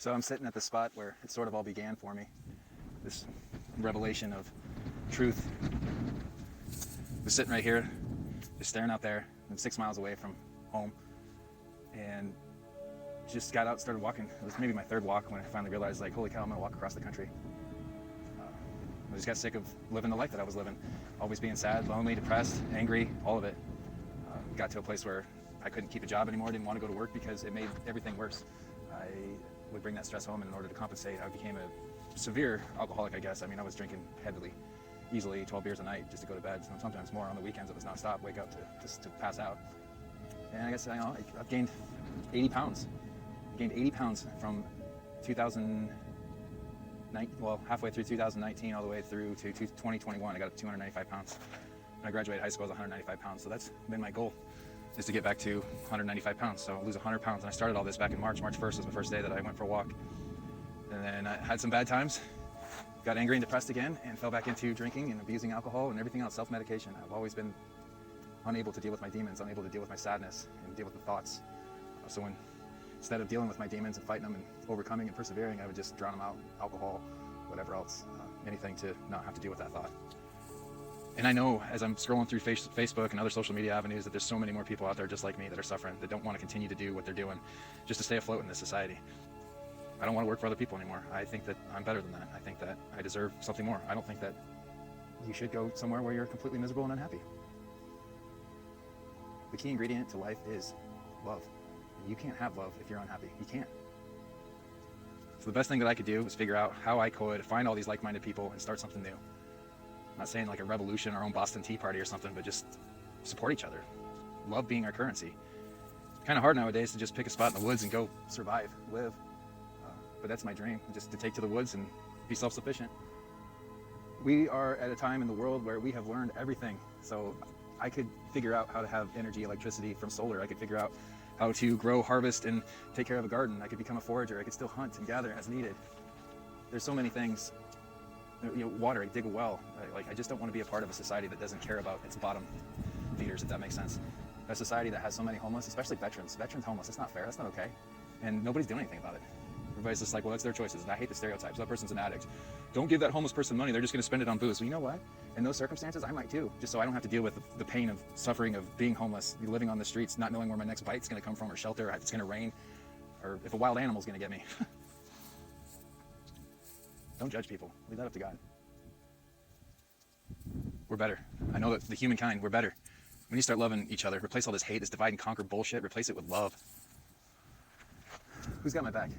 So I'm sitting at the spot where it sort of all began for me. This revelation of truth. I was sitting right here, just staring out there. I'm 6 miles away from home, and just got out, started walking. It was maybe my third walk when I finally realized, like, holy cow, I'm gonna walk across the country. I just got sick of living the life that I was living, always being sad, lonely, depressed, angry, all of it. Got to a place where I couldn't keep a job anymore, didn't want to go to work because it made everything worse. I would bring that stress home, and in order to compensate, I became a severe alcoholic, I guess. I mean, I was drinking heavily, easily 12 beers a night just to go to bed, sometimes more. On the weekends it was nonstop, wake up just to pass out. And I guess I've gained 80 pounds. I gained 80 pounds from 2009, well, halfway through 2019 all the way through to 2021. I got up to 295 pounds. When I graduated high school, I was 195 pounds. So that's been my goal, is to get back to 195 pounds. So lose 100 pounds. And I started all this back in March. March 1st was the first day that I went for a walk. And then I had some bad times, got angry and depressed again, and fell back into drinking and abusing alcohol and everything else, self-medication. I've always been unable to deal with my demons, unable to deal with my sadness and deal with the thoughts. So instead of dealing with my demons and fighting them and overcoming and persevering, I would just drown them out, alcohol, whatever else, anything to not have to deal with that thought. And I know as I'm scrolling through Facebook and other social media avenues that there's so many more people out there just like me that are suffering, that don't want to continue to do what they're doing just to stay afloat in this society. I don't want to work for other people anymore. I think that I'm better than that. I think that I deserve something more. I don't think that you should go somewhere where you're completely miserable and unhappy. The key ingredient to life is love. You can't have love if you're unhappy. You can't. So the best thing that I could do was figure out how I could find all these like-minded people and start something new. I'm not saying like a revolution, our own Boston Tea Party or something, but just support each other. Love being our currency. It's kind of hard nowadays to just pick a spot in the woods and go survive, live. But that's my dream, just to take to the woods and be self-sufficient. We are at a time in the world where we have learned everything. So I could figure out how to have energy, electricity from solar. I could figure out how to grow, harvest, and take care of a garden. I could become a forager. I could still hunt and gather as needed. There's so many things. Water, dig a well. I just don't want to be a part of a society that doesn't care about its bottom feeders, if that makes sense. A society that has so many homeless, especially veterans. Veterans homeless, that's not fair, that's not okay. And nobody's doing anything about it. Everybody's just like, well, that's their choices. And I hate the stereotypes. That person's an addict. Don't give that homeless person money. They're just going to spend it on booze. Well, you know what? In those circumstances, I might too, just so I don't have to deal with the pain of suffering of being homeless, living on the streets, not knowing where my next bite's going to come from, or shelter, or if it's going to rain, or if a wild animal's going to get me. Don't judge people. Leave that up to God. We're better. I know that the humankind, we're better. We need to start loving each other. Replace all this hate, this divide and conquer bullshit. Replace it with love. Who's got my back?